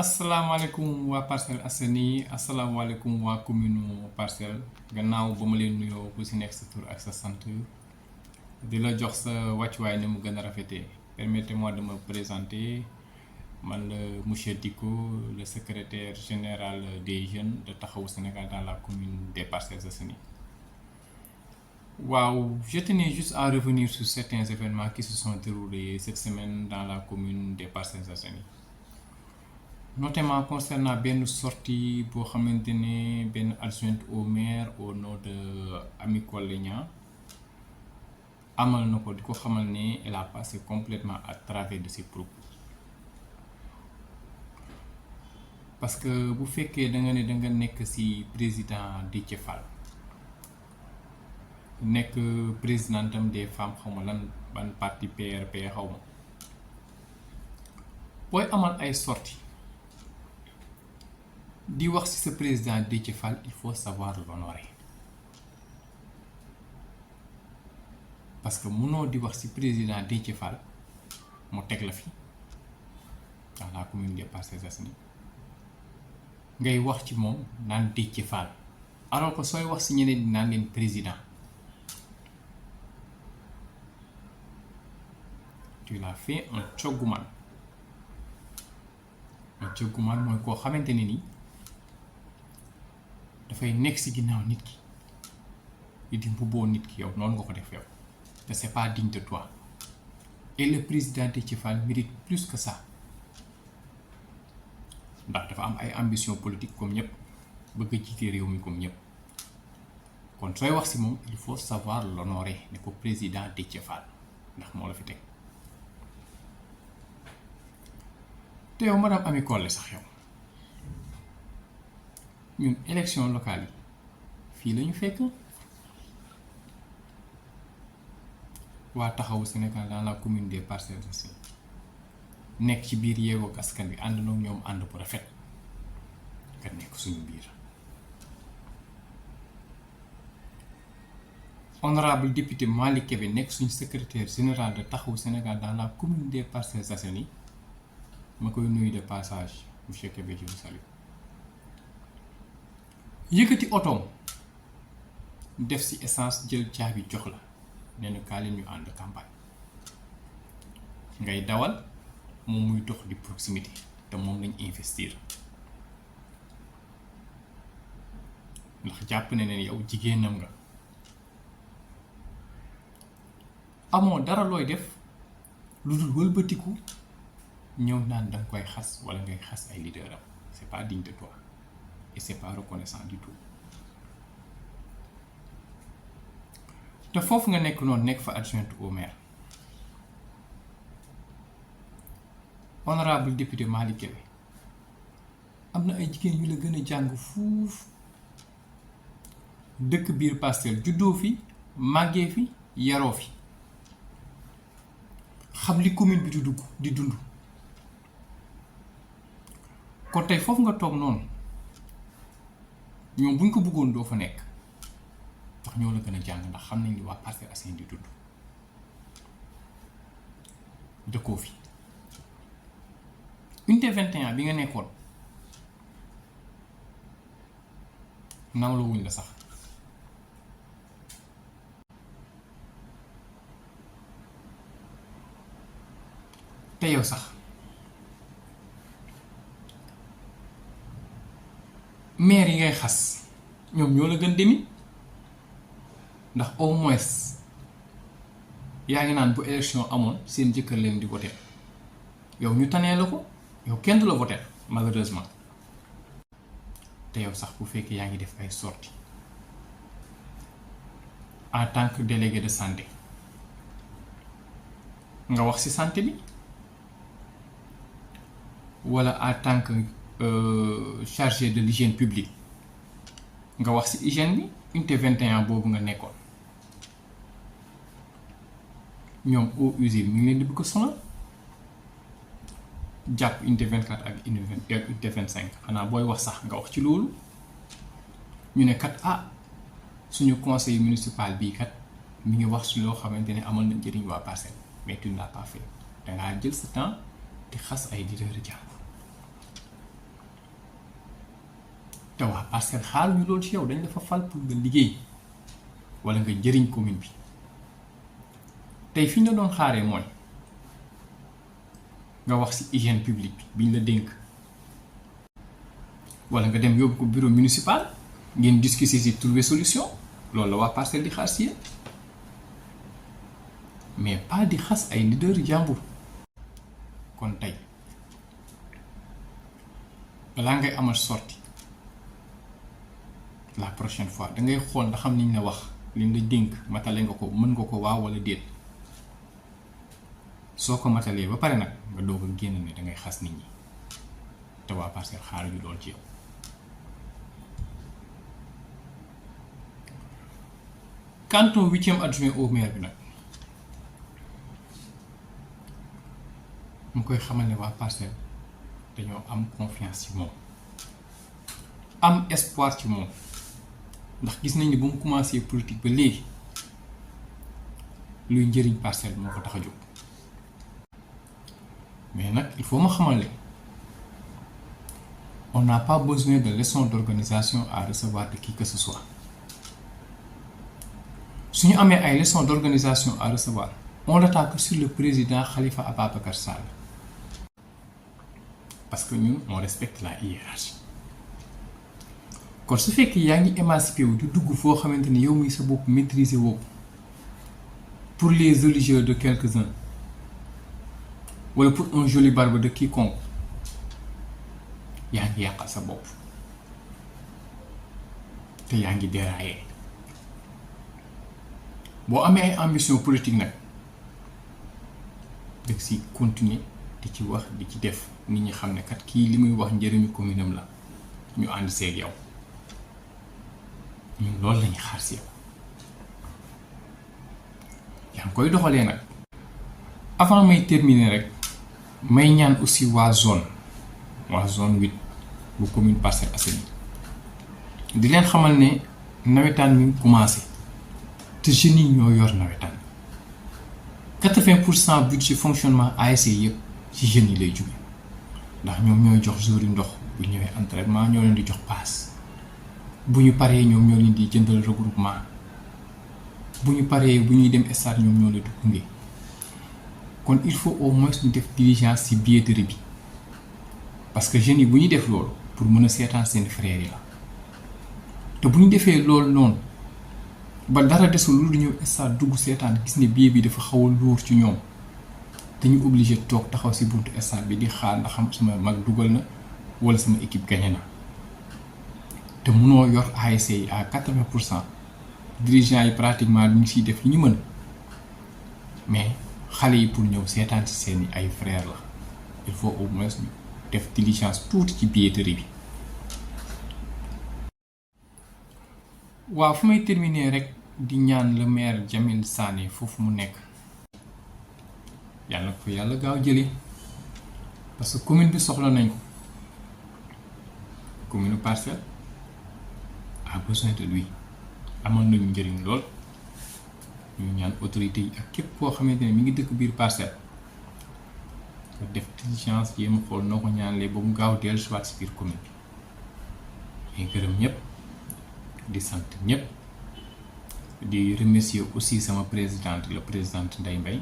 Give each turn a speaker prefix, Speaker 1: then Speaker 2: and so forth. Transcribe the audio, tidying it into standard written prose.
Speaker 1: asalaamaaleykum waa Parcelles assainies asalaamaaleykum waa commune Parcelles gannaaw ba ma leen nuyoo ku si nekk sa tur ak sa sant di la jox sa wàccuwaay ni mu gën a rafetee permettez-moi de me présenter man la monsieur Dicko le secrétaire général des jeunes de Taxawu Sénégal dans la commune des Parcelles Assainies. Waaw, je tenais juste à revenir sur certains événements qui se sont déroulés cette semaine dans la commune des Parcelles Assainies. Notamment concernant benn sortie boo xamante ne benn adjointe au maire au nom de Ami Collé amal na ko di ko xamal ne elle a passé complètement à travers de ses propos. Parce que bu fekkee da nga nekk ci président Déthié Fall nekk présidentam des femmes xawma lan ban parti PRP xawma booy amal ay sortie di wax ci sa président Déthié Fall il faut savoir l'honorer parce que mënoo di wax ci président Déthié Fall mu teg la fi dans la commune des Parcelles Assainies ngay wax ci moom naan Déthié Fall alors que sooy wax ci ñeneen di naan leen président tu l'as fait un cogguman mooy koo xamante ne ni dafay nekk ci ginnaaw nit ki di mbubboo nit ki yow noonu nga ko def yow te c'est pas digne de toi et le président Déthié Fall mérite plus que ça ndax dafa am ay ambition politique comme ñëpp bëgg a jiite réew mi comme ñëpp kon sooy wax ci moom il faut savoir l'honorer ne ko président Déthié Fall ndax moo la fi teg te yow madame Ami Collé sax yow ñun élection locale yi fii lañu fekk waa Taxawu Sénégal dans la commune des Parcelles aussi nekk ci biir Yewwi Askan Wi ànd nag ñoom ànd bu rafet nga nekk suñu biir honorable député Malick Kébé nekk suñu secrétaire général de Taxawu Sénégal dans la commune des Parcelles Assainies ma koy nuyu de passage monsieur Kébé je vous salue yëkkati otoom def ci essence jël caabi jox la nee na kaa leen ñu ànd campagne ngay dawal moom muy dox di proximité te moom lañ investir ndax jàpp ne ne yow jigéenam nga amoo dara looy def lu dul wëlbatiku ñëw naan danga koy xas wala ngay xas ay leader am c'est pas digne de toi et c'est pas reconnaissant du tout te foofu nga nekk noonu nekk fa adjointe au maire honorable député Malick Kébé am na ay jigéen yu la gën a jàng fuuf dëkk biir Parcelles juddoo fi màggee fi yaroo fi xam li commune bi di dund kon tey foofu nga toog noonu ñoom buñ ko bëggoon doo fa nekk ndax ñoo la gën a jàng ndax xam nañ li waa Parcelles Assainies di dund dëkkoo fi unité 21 bi nga nekkoon nawla wuñ la sax te yow sax maire yi ngay xas ñoom ñoo la gën demi ndax au moins yaa ngi naan bu élection amoon seen jëkkër leen di voter yow ñu tanee la ko yow kenn du la voter malheureusement te yow sax bu fekkee yaa ngi def ay sorties en tant que délégué de santé nga wax ci santé bi walla en tant que chargé de l'hygiène publique nga wax ci hygiène bi unité 21 boobu nga nekkoon ñoom eaux usines ñu ngi leen di bëgg a sonal jàpp unité 24 ak unité 25 xanaa booy wax sax nga wax ci loolu ñu ne kat suñu conseil municipal bii kat mi ngi wax ci loo xamante ne amal na njëriñ waa Parcelles mais tu ne l'as pas fait dangaa jël sa temps di xas ay leader jàpp te waa Parcelles xaaruñu loolu ci yow, dañ dafa fal pour nga liggéey wala nga njëriñ commune bi. tey fi ñu la doon xaaree mooy nga wax ci hygiène publique bi biñ la dénk, wala nga dem yóbbu ko bureau municipal ngeen discuter ci trouver solution. loolu la waa Parcelles di xaar ci yéen, mais pas di xas ay leader jàmbur. kon tey balaa ngay amal sortie la prochaine fois da ngay xool ndax xam niñ la wax liñ la dénk matale nga ko, mën nga ko waaw wala déet. soo ko matalee ba pare nag nga doog a génn ne da ngay xas nit ñi, te waa Parcelles xaaruñu lool ci yow. quant au 8e adjoint au maire bi nag mu koy xamal ne waa Parcelles dañoo am confiance ci moom, am espoir ci moom, ndax gis nañ ne ba mu commencé politique ba léegi luy njëriñ Parcelles moo ko tax a jóg. mais nag il faut ma xamal leen, on n'a pas besoin de leçon d'organisation à recevoir de qui que ce soit. su ñu amee ay leçons d'organisation à recevoir, on l'attend que sur le président Khalifa Ababacar Sall, parce que ñun on respecte la hiérarchie. kon su fekkee yaa ngi émancipé wu di dugg foo xamante ni yow mi sa bopp maîtriser woo pour les religieux de quelques-uns wala pour un joli barbe de quiconque, yaa ngi yàqal sa bopp te yaa ngi déraillé. boo amee ay ambition politique nag dëgg si continuer di ci wax di ci def, nit ñi xam ne kat kii li muy wax njëriñu commune am la, ñu ànd seeg yow. ñun loolu lañuy xaar si yow. yaa ngi koy doxalee nag. avant may terminer rek may ñaan aussi waa zone 8 bu commune Parcelles Assainies di leen xamal ne nawetaan mi commencé te jeunes yi ñoo yor nawetaan. 80% budget fonctionnement ASC yëpp ci jeunes yi lay jóge, ndax ñoom ñooy jox joueurs yi ndox bu ñëwee entraînement, ñoo leen di jox passe, bu ñu paree ñoom ñoo leen di jëndal regroupement, bu ñu paree bu ñuy dem stade ñoom ñoo leen di gunge. kon il faut au moins ñu def diligence ci billetterie bi, parce que jeunes yi bu ñuy def loolu pour mën a seetaan seen frères yi la. te bu ñu defee loolu noonu ba dara desul lu ñëw stade dugg seetaan gis ne billet bi dafa xaw a lourd ci ñoom, dañu obligé toog taxaw ci buntu stade bi di xaar ndax xam sama mag dugal na wala sama équipe gagné na. te munoo yor ASC yi à 80%, dirigeants yi pratiquement ñu ciy def li ñu mën, mais xale yi pour ñëw seetaan ci seeni ay frères la. il faut au moins ñu def diligence tuuti ci billetterie bi. waaw fu may terminer rek di ñaan le maire Jamil Sané foofu mu nekk, yàlla ko yàlla gaaw jëlee, parce que commune bi soxla nañ ko. commune Parcelles a besoin de lui, amal nañu njëriñ lool. ñu ñaan autorité yi ak képp koo xamante ne mi ngi dëkk biir Parcelles nga def diligence yéem xool noo ko ñaanlee ba mu gaaw dellu si waat si biir commune bi. ñu gërëm ñëpp di sant ñëpp di remercier aussi sama présidente, le présidente Ndeye Mbaye